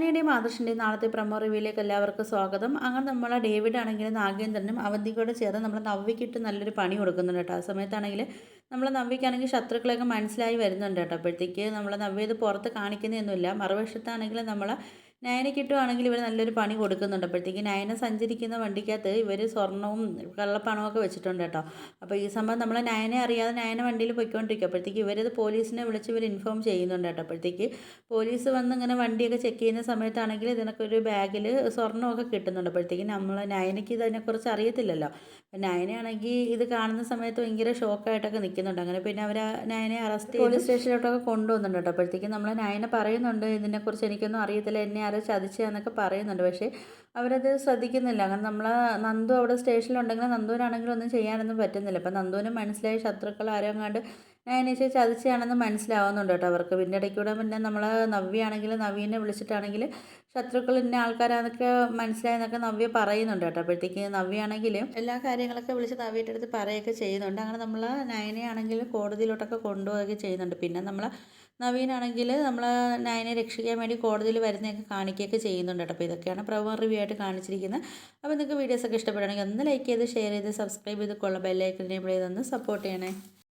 നയനയുടെയും ആദർശിൻ്റെയും നാളത്തെ പ്രൊമോ റിവ്യൂയിലേക്ക് എല്ലാവർക്കും സ്വാഗതം. അങ്ങനെ നമ്മളെ ഡേവിഡ് ആണെങ്കിലും നാഗേന്ദ്രനും അവന്തികയോട് ചേർന്ന് നമ്മൾ നവ്യക്കിട്ട് നല്ലൊരു പണി കൊടുക്കുന്നുണ്ട് കേട്ടോ. ആ സമയത്താണെങ്കിൽ നമ്മൾ നവ്യക്കാണെങ്കിൽ ശത്രുക്കളൊക്കെ മനസ്സിലായി വരുന്നുണ്ട് കേട്ടോ. അപ്പോഴത്തേക്ക് നമ്മൾ നവ്യ ഇത് പുറത്ത് കാണിക്കുന്നതൊന്നുമില്ല. മറുവശത്താണെങ്കിൽ നമ്മൾ നയന കിട്ടുവാണെങ്കിൽ ഇവർ നല്ലൊരു പണി കൊടുക്കുന്നുണ്ട്. അപ്പോഴത്തേക്ക് നയന സഞ്ചരിക്കുന്ന വണ്ടിക്കകത്ത് ഇവർ സ്വർണവും കള്ളപ്പണമൊക്കെ വെച്ചിട്ടുണ്ട് കേട്ടോ. അപ്പോൾ ഈ സംഭവം നമ്മൾ നയനെ അറിയാതെ നയന വണ്ടിയിൽ പോയിക്കൊണ്ടിരിക്കും. അപ്പോഴത്തേക്ക് ഇവരത് പോലീസിനെ വിളിച്ച് ഇവർ ഇൻഫോം ചെയ്യുന്നുണ്ട് കേട്ടോ. അപ്പോഴത്തേക്ക് പോലീസ് വന്ന് ഇങ്ങനെ വണ്ടിയൊക്കെ ചെക്ക് ചെയ്യുന്ന സമയത്താണെങ്കിൽ ഇതിനൊക്കെ ഒരു ബാഗിൽ സ്വർണ്ണമൊക്കെ കിട്ടുന്നുണ്ട്. അപ്പോഴത്തേക്കും നമ്മൾ നയനയ്ക്ക് ഇതിനെക്കുറിച്ച് അറിയത്തില്ലല്ലോ. അപ്പം നയനയാണെങ്കിൽ ഇത് കാണുന്ന സമയത്ത് ഭയങ്കര ഷോക്കായിട്ടൊക്കെ നിൽക്കുന്നുണ്ട്. അങ്ങനെ പിന്നെ അവർ നയനെ അറസ്റ്റ് ചെയ്ത് പോലീസ് സ്റ്റേഷനിലോട്ടൊക്കെ കൊണ്ടുവന്നുണ്ട് കേട്ടോ. അപ്പോഴത്തേക്കും നമ്മൾ നയന പറയുന്നുണ്ട് ഇതിനെക്കുറിച്ച് എനിക്കൊന്നും അറിയത്തില്ല, എന്നെ ആരോ ചതിച്ചതെന്നൊക്കെ പറയുന്നുണ്ട്. പക്ഷേ അവരത് ശ്രദ്ധിക്കുന്നില്ല. അങ്ങനെ നമ്മൾ നന്ദു അവിടെ സ്റ്റേഷനിലുണ്ടെങ്കിൽ നന്ദുവിനാണെങ്കിലും ഒന്നും ചെയ്യാനൊന്നും പറ്റുന്നില്ല. അപ്പം നന്ദുവിനും മനസ്സിലായി ശത്രുക്കൾ ആരോ എങ്ങാണ്ട് നയനേച്ചി ചതിച്ചയാണെന്ന് മനസ്സിലാവുന്നുണ്ട് കേട്ടോ അവർക്ക്. പിന്നെ ഇടയ്ക്കൂടെ പിന്നെ നമ്മൾ നവ്യയാണെങ്കിൽ നവ്യനെ വിളിച്ചിട്ടാണെങ്കിൽ ശത്രുക്കൾ ഇന്ന ആൾക്കാരാന്നൊക്കെ മനസ്സിലായെന്നൊക്കെ നവ്യ പറയുന്നുണ്ട് കേട്ടോ. അപ്പോഴത്തേക്ക് നവ്യയാണെങ്കിൽ എല്ലാ കാര്യങ്ങളൊക്കെ വിളിച്ച് നവ്യയുടെ അടുത്ത് പറയുകയൊക്കെ ചെയ്യുന്നുണ്ട്. അങ്ങനെ നമ്മൾ നയനയാണെങ്കിൽ കോടതിയിലോട്ടൊക്കെ കൊണ്ടുപോവുകയൊക്കെ ചെയ്യുന്നുണ്ട്. പിന്നെ നമ്മൾ നവീനാണെങ്കിൽ നമ്മൾ നയനെ രക്ഷിക്കാൻ വേണ്ടി കോടതിയിൽ വരുന്നതൊക്കെ കാണിക്കുകയൊക്കെ ചെയ്യുന്നുണ്ട് കേട്ടോ. അപ്പോൾ ഇതൊക്കെയാണ് പ്രൊമോ റിവ്യൂ ആയിട്ട് കാണിച്ചിരിക്കുന്നത്. അപ്പോൾ നിങ്ങൾക്ക് വീഡിയോസൊക്കെ ഇഷ്ടപ്പെടുകയാണെങ്കിൽ ഒന്ന് ലൈക്ക് ചെയ്ത് ഷെയർ ചെയ്ത് സബ്സ്ക്രൈബ് ചെയ്ത് കൊള്ള ബെല്ലൈക്കൺ എനേബിൾ ചെയ്തൊന്ന് സപ്പോർട്ട് ചെയ്യണേ.